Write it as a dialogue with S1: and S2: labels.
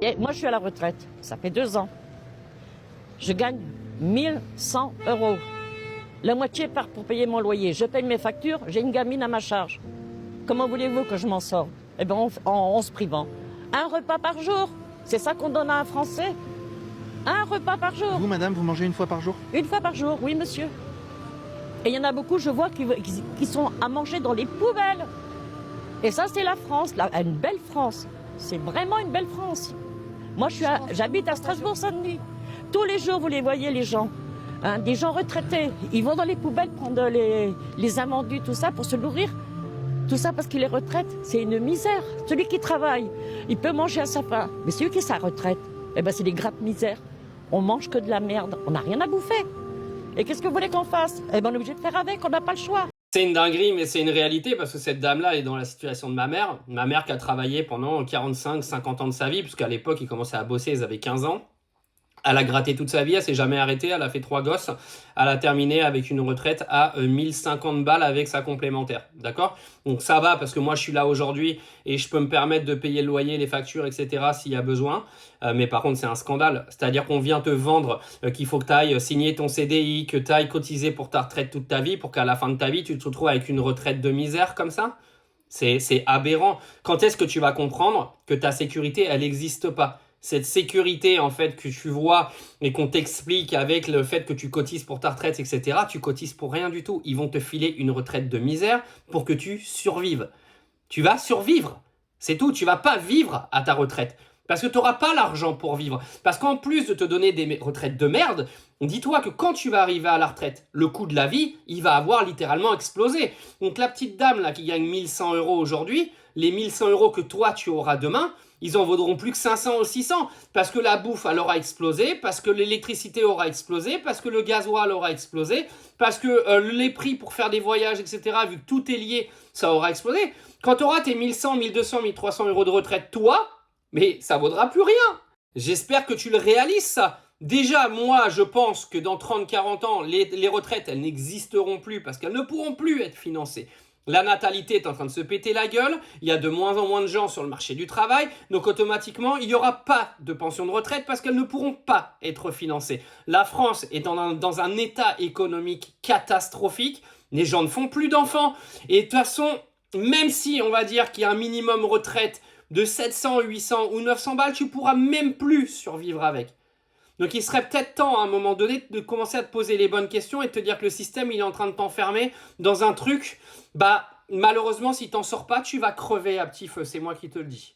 S1: Et moi, je suis à la retraite. Ça fait 2 ans. Je gagne 1100 €. La moitié part pour payer mon loyer. Je paye mes factures. J'ai une gamine à ma charge. Comment voulez-vous que je m'en sors? Eh bien, en se privant. Un repas par jour. C'est ça qu'on donne à un Français. Un repas par jour.
S2: Vous, madame, vous mangez une fois par jour?
S1: Une fois par jour, oui, monsieur. Et il y en a beaucoup, je vois, qui sont à manger dans les poubelles. Et ça, c'est la France, une belle France. C'est vraiment une belle France. Moi, j'habite à Strasbourg-Saint-Denis. Tous les jours, vous les voyez, les gens. Hein, des gens retraités. Ils vont dans les poubelles prendre les invendus, tout ça, pour se nourrir. Tout ça parce qu'il est retraite. C'est une misère. Celui qui travaille, il peut manger à sa faim. Mais celui qui est à sa retraite, eh ben, c'est des gratte-misères. On mange que de la merde. On n'a rien à bouffer. Et qu'est-ce que vous voulez qu'on fasse? Eh ben, on est obligé de faire avec. On n'a pas le choix.
S3: C'est une dinguerie, mais c'est une réalité parce que cette dame-là est dans la situation de ma mère. Ma mère qui a travaillé pendant 45-50 ans de sa vie, puisqu'à l'époque, ils commençaient à bosser, ils avaient 15 ans. Elle a gratté toute sa vie, elle s'est jamais arrêtée, elle a fait 3 gosses. Elle a terminé avec une retraite à 1050 balles avec sa complémentaire. D'accord? Donc ça va parce que moi je suis là aujourd'hui et je peux me permettre de payer le loyer, les factures, etc. s'il y a besoin. Mais par contre c'est un scandale. C'est-à-dire qu'on vient te vendre qu'il faut que tu ailles signer ton CDI, que tu ailles cotiser pour ta retraite toute ta vie pour qu'à la fin de ta vie tu te retrouves avec une retraite de misère comme ça. C'est aberrant. Quand est-ce que tu vas comprendre que ta sécurité elle n'existe pas? Cette sécurité en fait que tu vois et qu'on t'explique avec le fait que tu cotises pour ta retraite, etc. Tu cotises pour rien du tout. Ils vont te filer une retraite de misère pour que tu survives. Tu vas survivre. C'est tout. Tu vas pas vivre à ta retraite. Parce que tu n'auras pas l'argent pour vivre. Parce qu'en plus de te donner des retraites de merde, dis-toi que quand tu vas arriver à la retraite, le coût de la vie, il va avoir littéralement explosé. Donc la petite dame là qui gagne 1100 € aujourd'hui, les 1100 € que toi tu auras demain, ils en vaudront plus que 500 ou 600 parce que la bouffe elle aura explosé, parce que l'électricité aura explosé, parce que le gasoil aura explosé, parce que les prix pour faire des voyages, etc., vu que tout est lié, ça aura explosé. Quand tu auras tes 1100, 1200, 1300 € de retraite, toi, mais ça vaudra plus rien. J'espère que tu le réalises ça. Déjà, moi, je pense que dans 30-40 ans, les retraites, elles n'existeront plus parce qu'elles ne pourront plus être financées. La natalité est en train de se péter la gueule, il y a de moins en moins de gens sur le marché du travail, donc automatiquement, il n'y aura pas de pension de retraite parce qu'elles ne pourront pas être financées. La France est dans un état économique catastrophique, les gens ne font plus d'enfants, et de toute façon, même si on va dire qu'il y a un minimum retraite de 700, 800 ou 900 balles, tu pourras même plus survivre avec. Donc il serait peut-être temps à un moment donné de commencer à te poser les bonnes questions et de te dire que le système il est en train de t'enfermer dans un truc, bah malheureusement si t'en sors pas, tu vas crever à petit feu, c'est moi qui te le dis.